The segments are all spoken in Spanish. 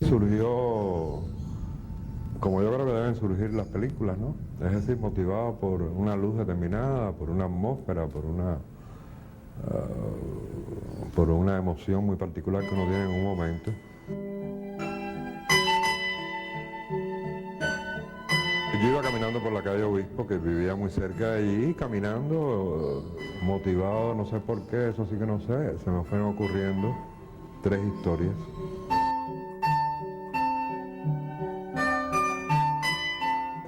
Surgió como yo creo que deben surgir las películas, ¿no? Es decir, motivado por una luz determinada, por una atmósfera, por una emoción muy particular que uno tiene en un momento. Yo iba caminando por la calle Obispo, que vivía muy cerca de allí, caminando, motivado, no sé por qué, eso sí que no sé, se me fueron ocurriendo 3 historias.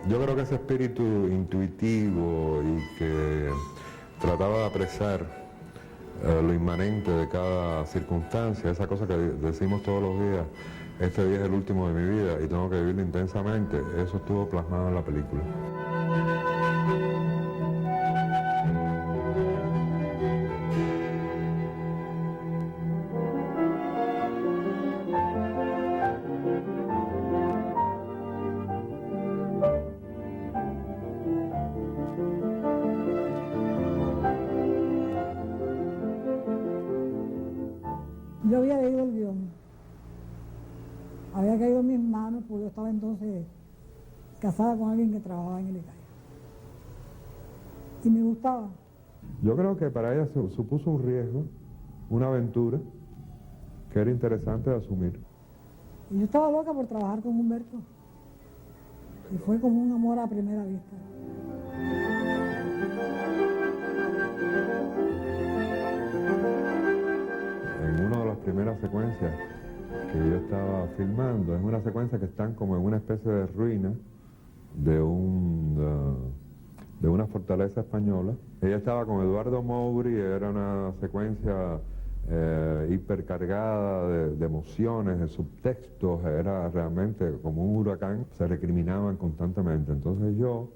Yo creo que ese espíritu intuitivo y que trataba de apresar lo inmanente de cada circunstancia, esa cosa que decimos todos los días, este día es el último de mi vida y tengo que vivirlo intensamente, eso estuvo plasmado en la película. Yo había leído el guión, había caído en mis manos porque yo estaba entonces casada con alguien que trabajaba en el ICAI. Y me gustaba. Yo creo que para ella supuso un riesgo, una aventura, que era interesante de asumir. Y yo estaba loca por trabajar con Humberto. Y fue como un amor a primera vista. En una de las primeras secuencias que yo estaba filmando, es una secuencia que están como en una especie de ruina de una fortaleza española. Ella estaba con Eduardo Mouri, era una secuencia hipercargada de emociones, de subtextos, era realmente como un huracán, se recriminaban constantemente. Entonces yo,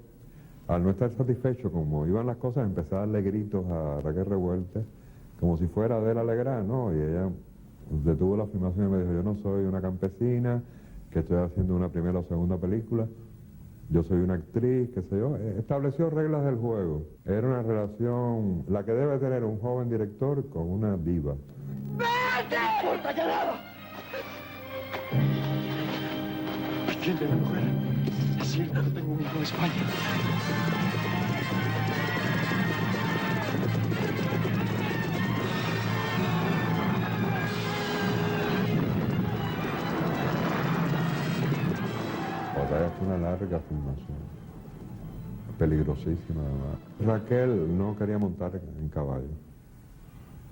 al no estar satisfecho como iban las cosas, empecé a darle gritos a Raquel Revuelta, como si fuera Adela Legrand, ¿no? Y ella detuvo la filmación y me dijo, yo no soy una campesina, que estoy haciendo una primera o segunda película, yo soy una actriz, qué sé yo. Estableció reglas del juego. Era una relación, la que debe tener un joven director con una diva. ¡Vete! ¡Porta llamada! Atiéndeme, mujer. Es cierto que tengo un hijo en España. Fue una larga filmación, peligrosísima además. Raquel no quería montar en caballo.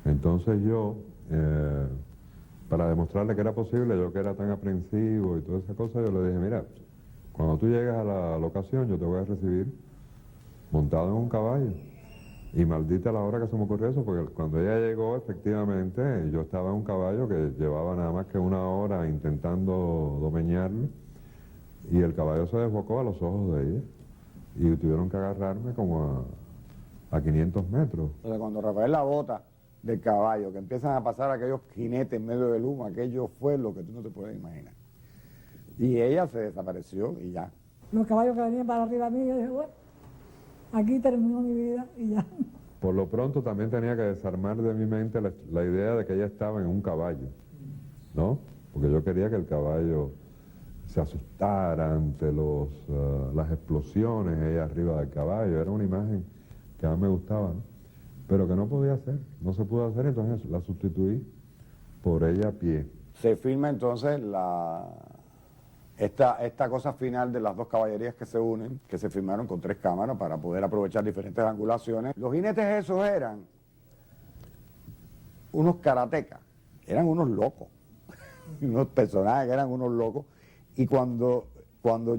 Entonces yo, para demostrarle que era posible, yo que era tan aprensivo y toda esa cosa, yo le dije, mira, cuando tú llegues a la locación yo te voy a recibir montado en un caballo. Y maldita la hora que se me ocurrió eso, porque cuando ella llegó, efectivamente, yo estaba en un caballo que llevaba nada más que 1 hora intentando domeñarlo. Y el caballo se desbocó a los ojos de ella y tuvieron que agarrarme como a 500 metros. Entonces cuando Rafael la bota del caballo, que empiezan a pasar aquellos jinetes en medio del humo, aquello fue lo que tú no te puedes imaginar. Y ella se desapareció y ya. Los caballos que venían para arriba de mí, yo dije, bueno, aquí terminó mi vida y ya. Por lo pronto también tenía que desarmar de mi mente la idea de que ella estaba en un caballo, ¿no? Porque yo quería que el caballo se asustara ante las explosiones ella arriba del caballo. Era una imagen que a mí me gustaba, ¿no? Pero que no podía hacer, no se pudo hacer, entonces la sustituí por ella a pie. Se filma entonces esta cosa final de las 2 caballerías que se unen, que se filmaron con 3 cámaras para poder aprovechar diferentes angulaciones. Los jinetes esos eran unos karatecas, eran unos locos, unos personajes que eran unos locos. Y cuando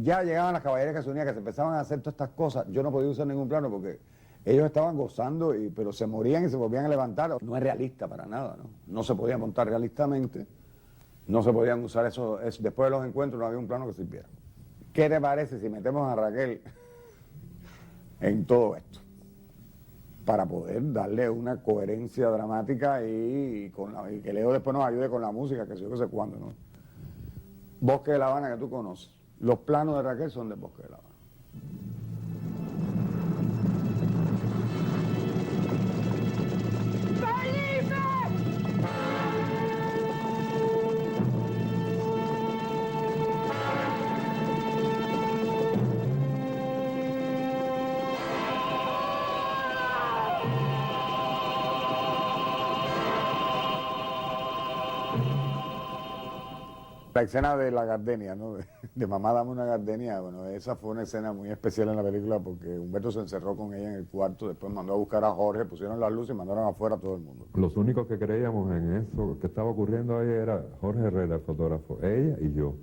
ya llegaban las caballerías que se unían, que se empezaban a hacer todas estas cosas, yo no podía usar ningún plano porque ellos estaban gozando, pero se morían y se volvían a levantar. No es realista para nada, ¿no? No se podía montar realistamente, no se podían usar eso. Después de los encuentros no había un plano que sirviera. ¿Qué te parece si metemos a Raquel en todo esto? Para poder darle una coherencia dramática y que Leo después nos ayude con la música, que yo sé cuándo, ¿no? Bosque de La Habana, que tú conoces. Los planos de Raquel son de Bosque de La Habana. La escena de la gardenia, ¿no? De mamá dame una gardenia, bueno, esa fue una escena muy especial en la película porque Humberto se encerró con ella en el cuarto, después mandó a buscar a Jorge, pusieron las luces y mandaron afuera a todo el mundo. Los únicos que creíamos en eso que estaba ocurriendo ahí era Jorge Herrera, el fotógrafo, ella y yo.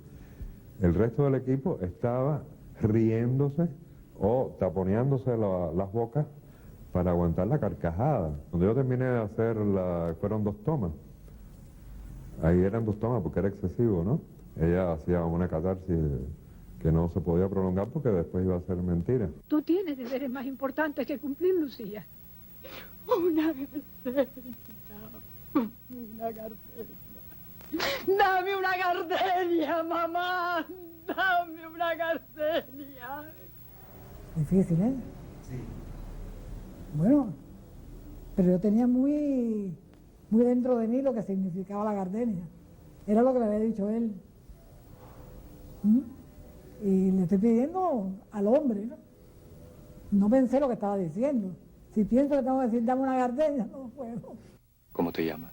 El resto del equipo estaba riéndose o taponeándose las bocas para aguantar la carcajada. Cuando yo terminé de hacer fueron 2 tomas. Ahí eran 2 tomas porque era excesivo, ¿no? Ella hacía una catarsis que no se podía prolongar porque después iba a ser mentira. Tú tienes deberes más importantes que cumplir, Lucía. Una gardenia. Una gardenia. Dame una gardenia, mamá. Dame una gardenia. Difícil, ¿eh? Sí. Bueno, pero yo tenía muy dentro de mí lo que significaba la gardenia. Era lo que le había dicho él. Y le estoy pidiendo al hombre, ¿no? No pensé lo que estaba diciendo. Si pienso que tengo que decir, dame una gardenia, no puedo. ¿Cómo te llamas?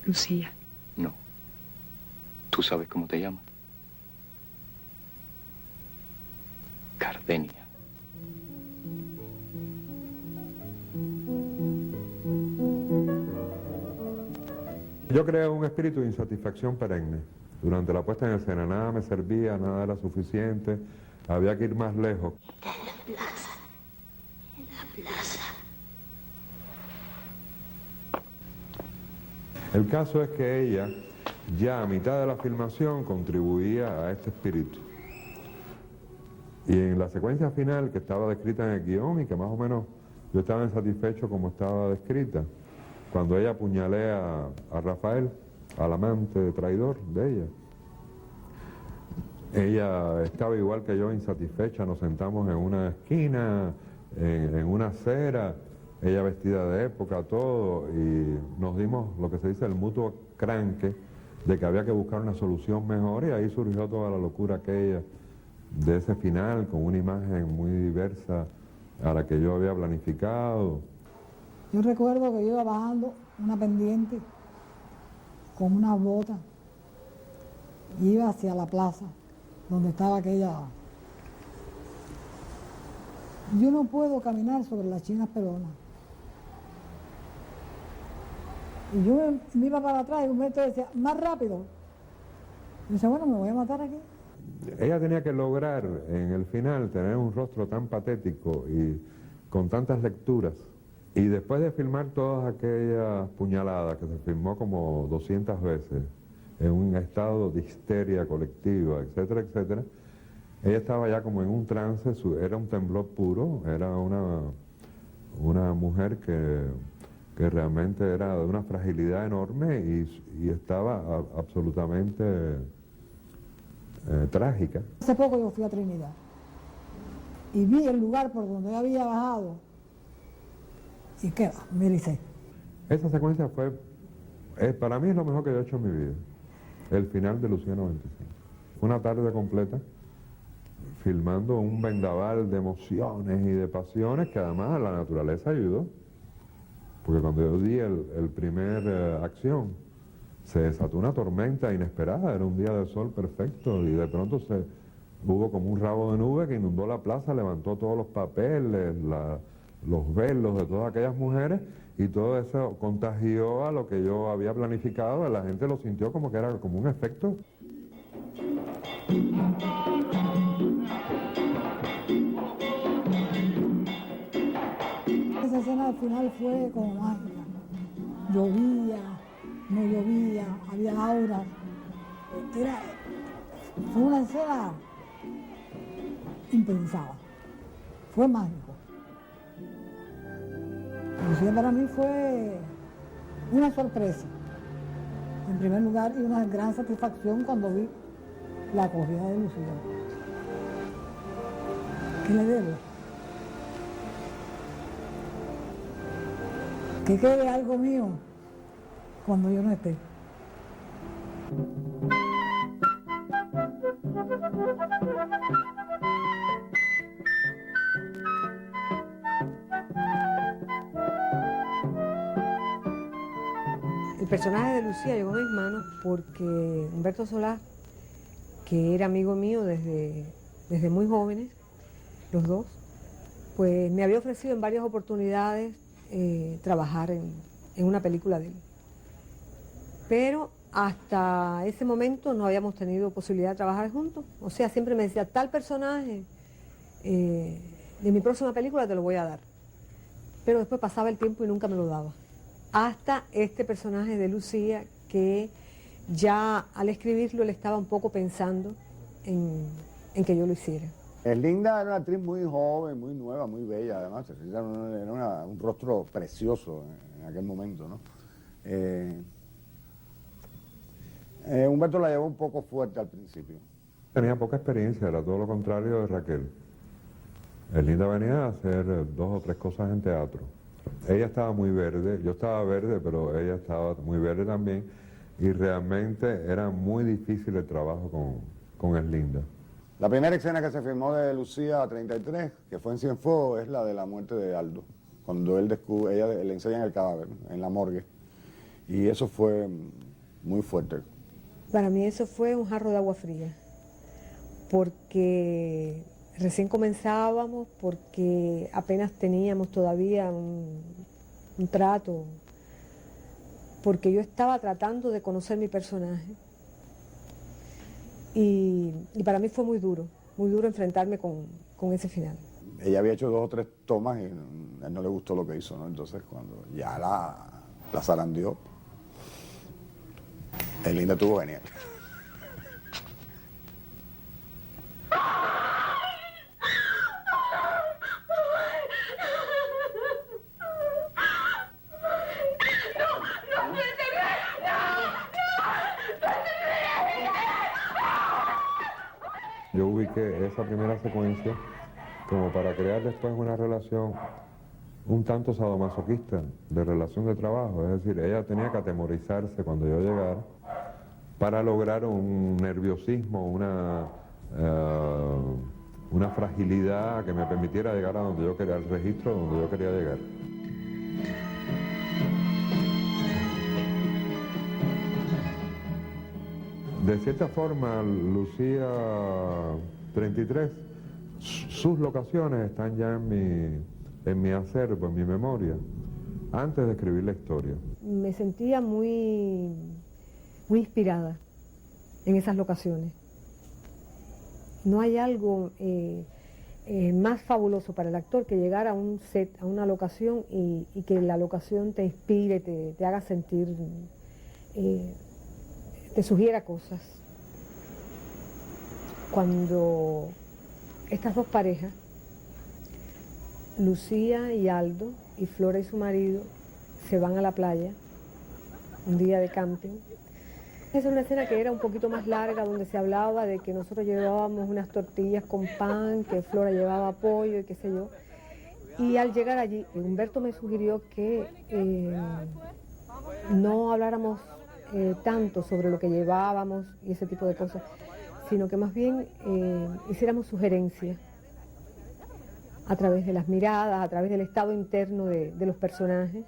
Lucía. No. ¿Tú sabes cómo te llamas? Gardenia. Yo creé un espíritu de insatisfacción perenne. Durante la puesta en escena nada me servía, nada era suficiente, había que ir más lejos. Está en la plaza. En la plaza. El caso es que ella, ya a mitad de la filmación, contribuía a este espíritu. Y en la secuencia final, que estaba descrita en el guión y que más o menos yo estaba insatisfecho como estaba descrita, cuando ella apuñalea a Rafael, al amante traidor de ella estaba igual que yo insatisfecha, nos sentamos en una esquina, en una acera, ella vestida de época, todo, y nos dimos lo que se dice el mutuo cranque de que había que buscar una solución mejor, y ahí surgió toda la locura aquella de ese final, con una imagen muy diversa a la que yo había planificado. Yo recuerdo que yo iba bajando una pendiente con unas botas y iba hacia la plaza donde estaba aquella. Yo no puedo caminar sobre las chinas pelonas. Y yo me iba para atrás y un momento decía, más rápido. Y yo decía, bueno, me voy a matar aquí. Ella tenía que lograr en el final tener un rostro tan patético y con tantas lecturas. Y después de filmar todas aquellas puñaladas, que se filmó como 200 veces, en un estado de histeria colectiva, etcétera, etcétera, ella estaba ya como en un trance, era un temblor puro, era una mujer que realmente era de una fragilidad enorme y estaba absolutamente trágica. Hace poco yo fui a Trinidad y vi el lugar por donde yo había bajado y qué va, me ericé. Esa secuencia para mí es lo mejor que yo he hecho en mi vida, el final de Lucía 95. Una tarde completa filmando un vendaval de emociones y de pasiones que además la naturaleza ayudó, porque cuando yo di el primer acción se desató una tormenta inesperada, era un día de sol perfecto y de pronto hubo como un rabo de nube que inundó la plaza, levantó todos los papeles, los velos de todas aquellas mujeres y todo eso contagió a lo que yo había planificado, la gente lo sintió como que era como un efecto. Esa escena al final fue como mágica. Llovía, no llovía, había auras. Fue una escena impensada. Fue mágico. Lucía para mí fue una sorpresa, en primer lugar, y una gran satisfacción cuando vi la acogida de Lucía. ¿Qué le debo? Que quede algo mío cuando yo no esté. El personaje de Lucía llegó a mis manos porque Humberto Solá, que era amigo mío desde muy jóvenes, los dos, pues me había ofrecido en varias oportunidades trabajar en una película de él. Pero hasta ese momento no habíamos tenido posibilidad de trabajar juntos. O sea, siempre me decía, tal personaje de mi próxima película te lo voy a dar. Pero después pasaba el tiempo y nunca me lo daba. Hasta este personaje de Lucía, que ya al escribirlo él estaba un poco pensando en que yo lo hiciera. Erlinda era una actriz muy joven, muy nueva, muy bella, además. Era un rostro precioso en aquel momento, ¿no? Humberto la llevó un poco fuerte al principio. Tenía poca experiencia, era todo lo contrario de Raquel. Erlinda venía a hacer 2 o 3 cosas en teatro. Ella estaba muy verde, yo estaba verde, pero ella estaba muy verde también, y realmente era muy difícil el trabajo con Erlinda. La primera escena que se filmó de Lucía 33, que fue en Cienfuegos, es la de la muerte de Aldo, cuando él descubre, ella le enseñan el cadáver en la morgue, y eso fue muy fuerte. Para mí eso fue un jarro de agua fría, porque recién comenzábamos, porque apenas teníamos todavía un trato, porque yo estaba tratando de conocer mi personaje. Y para mí fue muy duro enfrentarme con ese final. Ella había hecho 2 o 3 tomas y a él no le gustó lo que hizo, ¿no? Entonces cuando ya la zarandeó, Erlinda tuvo genial. Yo ubiqué esa primera secuencia como para crear después una relación un tanto sadomasoquista de relación de trabajo. Es decir, ella tenía que atemorizarse cuando yo llegara para lograr un nerviosismo, una fragilidad que me permitiera llegar a donde yo quería, al registro donde yo quería llegar. De cierta forma, Lucía 33, sus locaciones están ya en mi acervo, en mi memoria, antes de escribir la historia. Me sentía muy inspirada en esas locaciones. No hay algo más fabuloso para el actor que llegar a un set, a una locación y que la locación te inspire, te haga sentir, te sugiera cosas. Cuando estas 2 parejas, Lucía y Aldo, y Flora y su marido, se van a la playa, un día de camping. Es una escena que era un poquito más larga, donde se hablaba de que nosotros llevábamos unas tortillas con pan, que Flora llevaba pollo y qué sé yo. Y al llegar allí, Humberto me sugirió que no habláramos tanto sobre lo que llevábamos y ese tipo de cosas, sino que más bien hiciéramos sugerencias a través de las miradas, a través del estado interno de los personajes.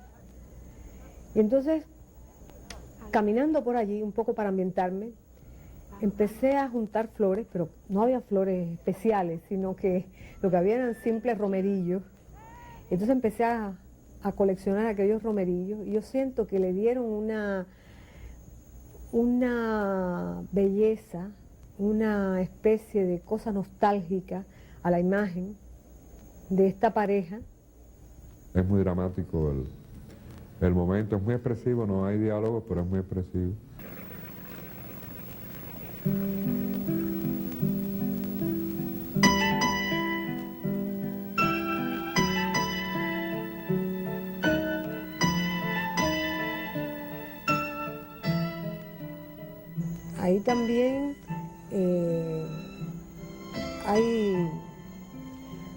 Y entonces, caminando por allí, un poco para ambientarme, empecé a juntar flores, pero no había flores especiales, sino que lo que había eran simples romerillos. Entonces empecé a coleccionar aquellos romerillos y yo siento que le dieron una belleza, una especie de cosa nostálgica a la imagen de esta pareja. Es muy dramático el momento, es muy expresivo, no hay diálogo, pero es muy expresivo. Ahí también hay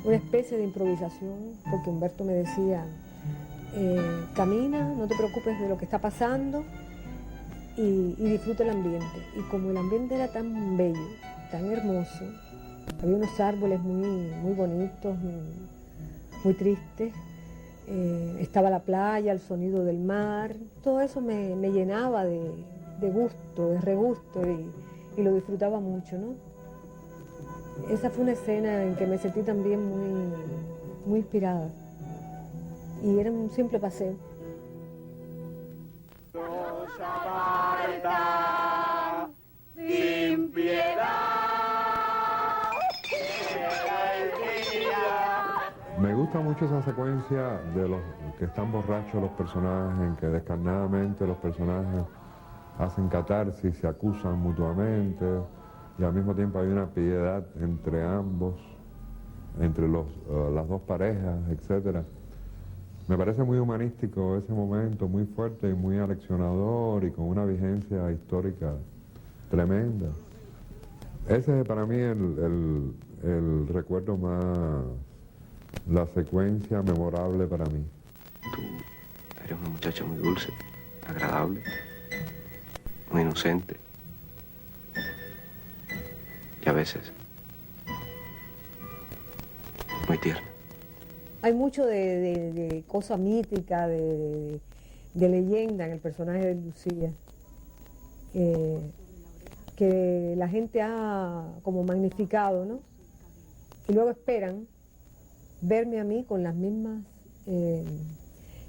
una especie de improvisación, porque Humberto me decía, camina, no te preocupes de lo que está pasando y disfruta el ambiente. Y como el ambiente era tan bello, tan hermoso, había unos árboles muy bonitos, muy tristes, estaba la playa, el sonido del mar, todo eso me llenaba de gusto, de regusto y lo disfrutaba mucho, ¿no? Esa fue una escena en que me sentí también muy inspirada y era un simple paseo. Sin piedad. Me gusta mucho esa secuencia de los que están borrachos los personajes, en que descarnadamente los personajes hacen catarsis, se acusan mutuamente y al mismo tiempo hay una piedad entre ambos, entre las dos parejas, etcétera. Me parece muy humanístico ese momento, muy fuerte y muy aleccionador y con una vigencia histórica tremenda. Ese es para mí el recuerdo más, la secuencia memorable para mí. Tú eres una muchacha muy dulce, agradable, muy inocente y a veces muy tierna. Hay mucho de cosa mítica, de leyenda en el personaje de Lucía, que la gente ha como magnificado, ¿no? Y luego esperan verme a mí con las mismas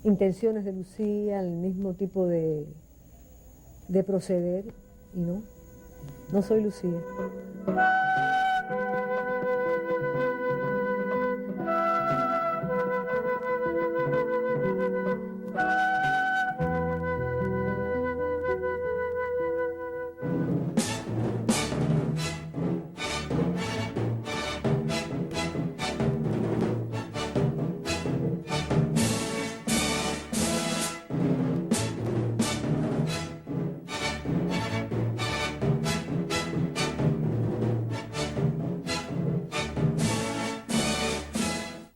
intenciones de Lucía, el mismo tipo de proceder, y no soy Lucía.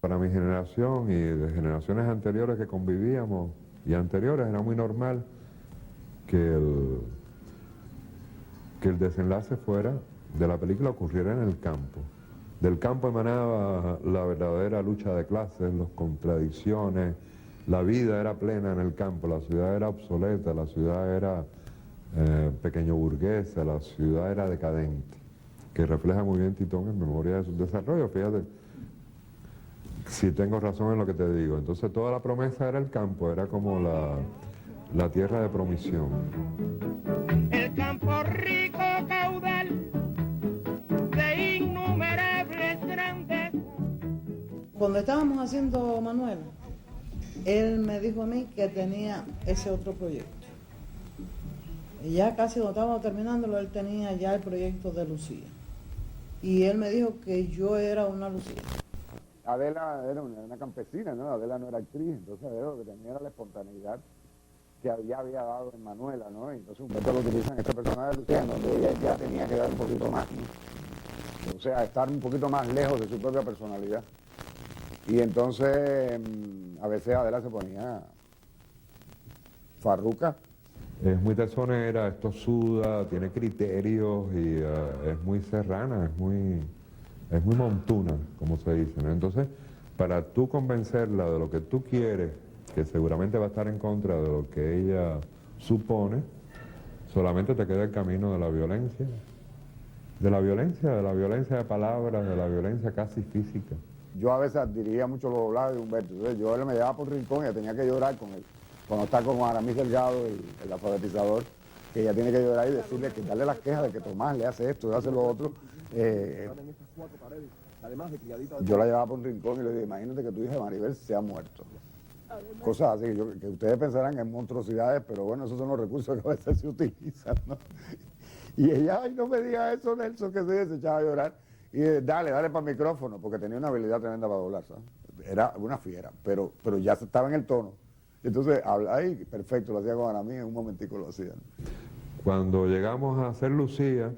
Para mi generación y de generaciones anteriores que convivíamos y anteriores era muy normal que el desenlace fuera de la película ocurriera en el campo. Del campo emanaba la verdadera lucha de clases, las contradicciones, la vida era plena en el campo, la ciudad era obsoleta, la ciudad era pequeño burguesa, la ciudad era decadente, que refleja muy bien Titón en Memoria de su desarrollo, fíjate. Si tengo razón en lo que te digo. Entonces toda la promesa era el campo, era como la tierra de promisión. El campo rico caudal de innumerables grandes. Cuando estábamos haciendo Manuela, él me dijo a mí que tenía ese otro proyecto. Y ya casi cuando estábamos terminándolo, él tenía ya el proyecto de Lucía. Y él me dijo que yo era una Lucía. Adela era una campesina, ¿no? Adela no era actriz, entonces Adela lo que tenía era la espontaneidad que ya había dado en Manuela, ¿no? Y entonces Humberto lo utiliza en este personaje de Lucía, donde ella ya tenía que dar un poquito más, ¿no? O sea, estar un poquito más lejos de su propia personalidad. Y entonces a veces Adela se ponía farruca. Es muy tesonera, esto suda, tiene criterios y es muy serrana, es muy montuna, como se dice, ¿no? Entonces, para tú convencerla de lo que tú quieres, que seguramente va a estar en contra de lo que ella supone, solamente te queda el camino de la violencia. De la violencia de palabras, de la violencia casi física. Yo a veces dirigía mucho los doblajes de Humberto, entonces yo él me llevaba por rincón y tenía que llorar con él. Cuando está con Aramis Delgado, el alfabetizador, que ella tiene que llorar y decirle, que darle las quejas de que Tomás le hace esto, le hace lo otro. Yo la llevaba por un rincón y le dije, imagínate que tu hija Maribel se ha muerto. Cosas así, que ustedes pensarán que es monstruosidades, pero bueno, esos son los recursos que a veces se utilizan, ¿no? Y ella, ay, no me digas eso, Nelson, que se echaba a llorar. Y dale para el micrófono, porque tenía una habilidad tremenda para doblar, ¿sabes? Era una fiera, pero ya estaba en el tono. Entonces, ahí, perfecto, lo hacía con Aramis, en un momentico lo hacía, ¿no? Cuando llegamos a hacer Lucía,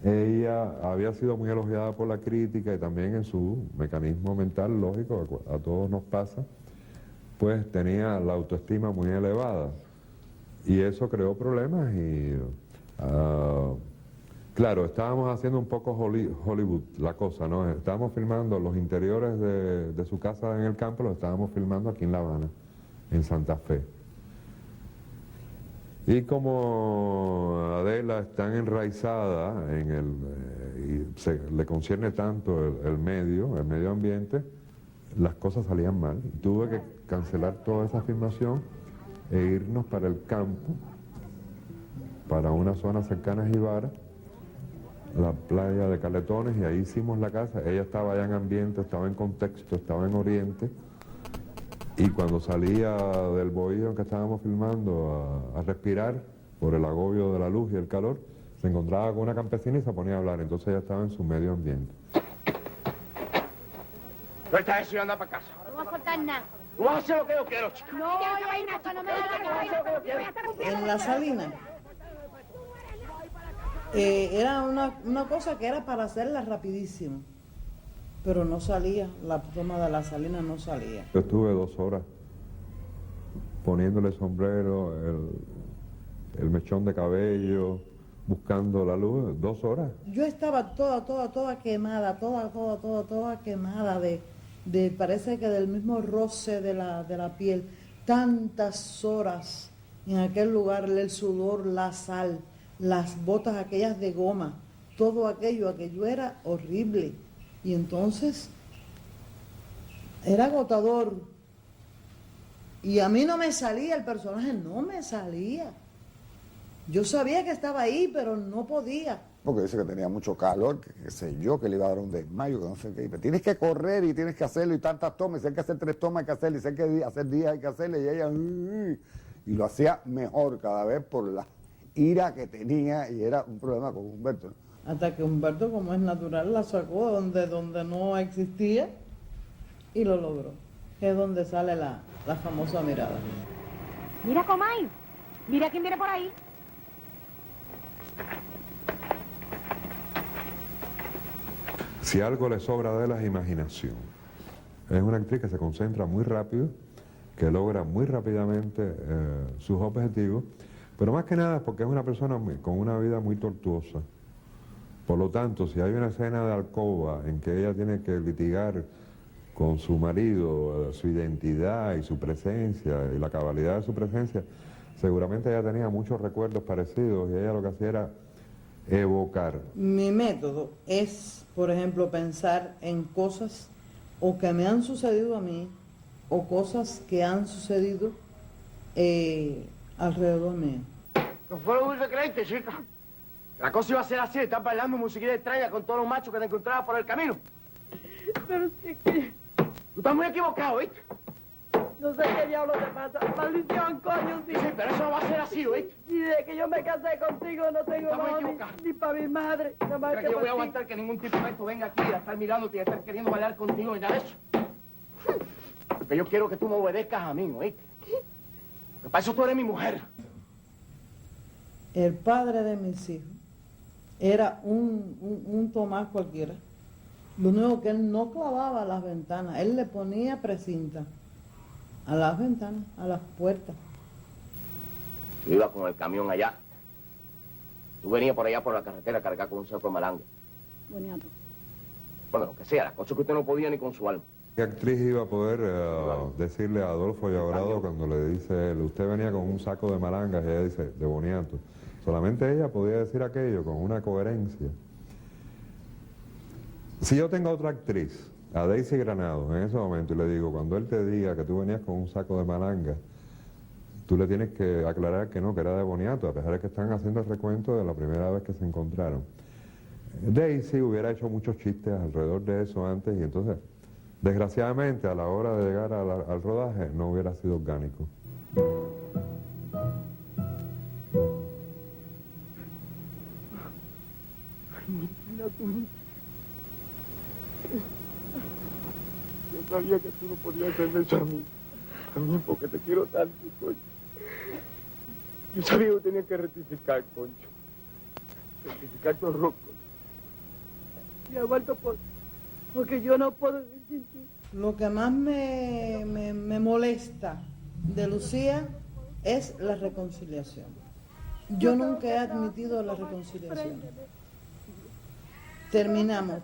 ella había sido muy elogiada por la crítica y también en su mecanismo mental, lógico, a todos nos pasa, pues tenía la autoestima muy elevada. Y eso creó problemas y Claro, estábamos haciendo un poco Hollywood la cosa, ¿no? Estábamos filmando los interiores de su casa en el campo, los estábamos filmando aquí en La Habana, en Santa Fe. Y como Adela es tan enraizada y le concierne tanto el medio ambiente, las cosas salían mal. Tuve que cancelar toda esa filmación e irnos para el campo, para una zona cercana a Jibara, la playa de Caletones, y ahí hicimos la casa. Ella estaba allá en ambiente, estaba en contexto, estaba en oriente, y cuando salía del bohío en que estábamos filmando a respirar por el agobio de la luz y el calor, se encontraba con una campesina y se ponía a hablar. Entonces ella estaba en su medio ambiente. Suelta eso y anda para casa. No voy a soltar nada. Tú vas a hacer lo que yo quiero, chica. No voy a ir, no me da la gana. En la Salina era una cosa que era para hacerla rapidísimo, pero no salía, la toma de la Salina no salía. Yo estuve 2 horas poniéndole sombrero, el mechón de cabello, buscando la luz, 2 horas. Yo estaba toda quemada, toda quemada parece que del mismo roce de la piel, tantas horas en aquel lugar, el sudor, la sal, las botas aquellas de goma, todo aquello era horrible. Y entonces era agotador. Y a mí no me salía, el personaje no me salía. Yo sabía que estaba ahí, pero no podía. Porque dice que tenía mucho calor, que qué sé yo, que le iba a dar un desmayo, que no sé qué. Pero tienes que correr y tienes que hacerlo y tantas tomas, y si hay que hacer 3 tomas hay que hacerlo, y si hay que hacer 10 hay que hacerle, y ella... Y lo hacía mejor cada vez por la ira que tenía, y era un problema con Humberto, ¿no? Hasta que Humberto, como es natural, la sacó donde no existía y lo logró. Que es donde sale la famosa mirada. Mira, Comay, mira quién viene por ahí. Si algo le sobra de él es imaginación. Es una actriz que se concentra muy rápido, que logra muy rápidamente sus objetivos, pero más que nada es porque es una persona con una vida muy tortuosa. Por lo tanto, si hay una escena de alcoba en que ella tiene que litigar con su marido su identidad y su presencia y la cabalidad de su presencia, seguramente ella tenía muchos recuerdos parecidos y ella lo que hacía era evocar. Mi método es, por ejemplo, pensar en cosas o que me han sucedido a mí o cosas que han sucedido alrededor mío. No fue lo que creíste, chica. La cosa iba a ser así, estar bailando musiquita extraña con todos los machos que te encontrabas por el camino. Pero sí que Tú estás muy equivocado, ¿viste? no sé qué diablo te pasa. Maldición, coño, sí. Sí, pero eso no va a ser así, ¿oíste? Y desde que yo me casé contigo no tengo Estamos más equivocados. ni para mi madre. Nada más ¿Crees que yo voy a para ti. aguantar que ningún tipo de esto venga aquí a estar mirándote y a estar queriendo bailar contigo ni nada de eso? Porque yo quiero que tú me obedezcas a mí, ¿oíste? Porque para eso tú eres mi mujer. El padre de mis hijos era un Tomás cualquiera. Lo único que él no clavaba las ventanas, él le ponía precinta a las ventanas, a las puertas. Yo iba con el camión allá. Tú venías por allá por la carretera a cargar con un saco de malanga. Boniato. Bueno, lo que sea, las cosas que usted no podía ni con su alma. ¿Qué actriz iba a poder decirle a Adolfo Llabrado cuando le dice él, usted venía con un saco de malangas, y ella dice, de boniato? Solamente ella podía decir aquello con una coherencia. Si yo tengo otra actriz, a Daisy Granados, en ese momento, y le digo, cuando él te diga que tú venías con un saco de malangas, tú le tienes que aclarar que no, que era de boniato, a pesar de que están haciendo el recuento de la primera vez que se encontraron. Daisy hubiera hecho muchos chistes alrededor de eso antes, y entonces, desgraciadamente, a la hora de llegar al rodaje, no hubiera sido orgánico. Yo sabía que tú no podías hacerme eso a mí porque te quiero tanto, coño. Yo sabía que tenía que rectificar, concho. Rectificar todo roco. Me ha vuelto porque yo no puedo vivir sin ti. Lo que más me molesta de Lucía es la reconciliación. Yo nunca he admitido la reconciliación. terminamos.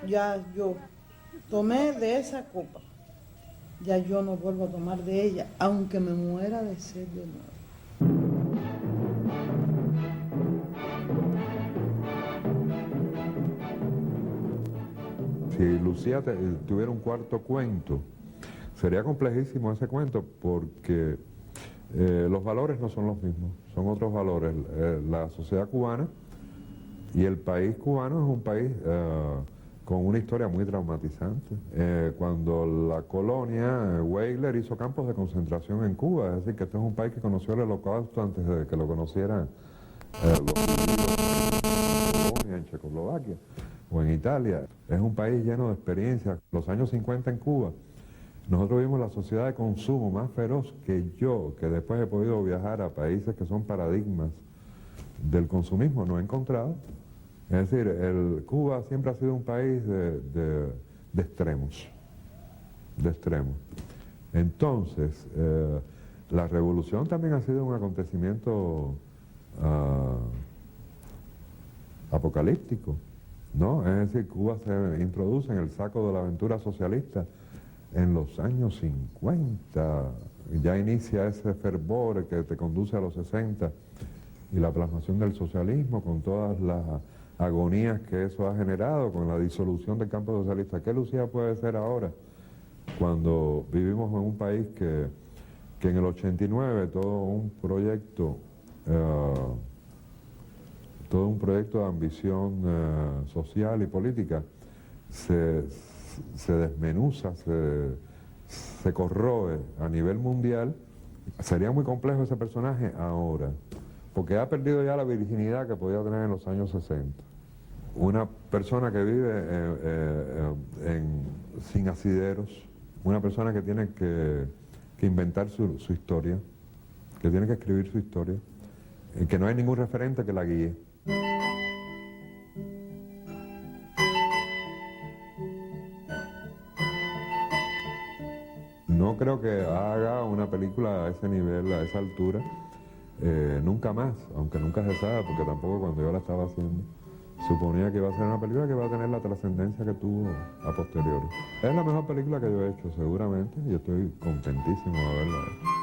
Yo tomé de esa copa. Ya yo no vuelvo a tomar de ella, aunque me muera de sed de nuevo. Si Lucía tuviera un cuarto cuento, sería complejísimo ese cuento porque los valores no son los mismos, son otros valores. La sociedad cubana y el país cubano es un país con una historia muy traumatizante. Cuando la colonia, Weyler hizo campos de concentración en Cuba, es decir, que este es un país que conoció el Holocausto antes de que lo conocieran los judíos en Polonia, en Checoslovaquia o en Italia. Es un país lleno de experiencias. Los años 50 en Cuba, nosotros vimos la sociedad de consumo más feroz que después he podido viajar a países que son paradigmas del consumismo, no he encontrado. Es decir, Cuba siempre ha sido un país de extremos, Entonces, la revolución también ha sido un acontecimiento apocalíptico, ¿no? Es decir, Cuba se introduce en el saco de la aventura socialista en los años 50, ya inicia ese fervor que te conduce a los 60 y la plasmación del socialismo con todas las agonías que eso ha generado, con la disolución del campo socialista. ¿Qué Lucía puede ser ahora cuando vivimos en un país que en el 89 todo un proyecto de ambición social y política se desmenuza, se corroe a nivel mundial? Sería muy complejo ese personaje ahora, porque ha perdido ya la virginidad que podía tener en los años 60. Una persona que vive sin asideros, una persona que tiene que inventar su historia, que tiene que escribir su historia, que no hay ningún referente que la guíe. No creo que haga una película a ese nivel, a esa altura, nunca más, aunque nunca se sabe, porque tampoco cuando yo la estaba haciendo suponía que iba a ser una película que iba a tener la trascendencia que tuvo a posteriori. Es la mejor película que yo he hecho, seguramente, y estoy contentísimo de haberla hecho.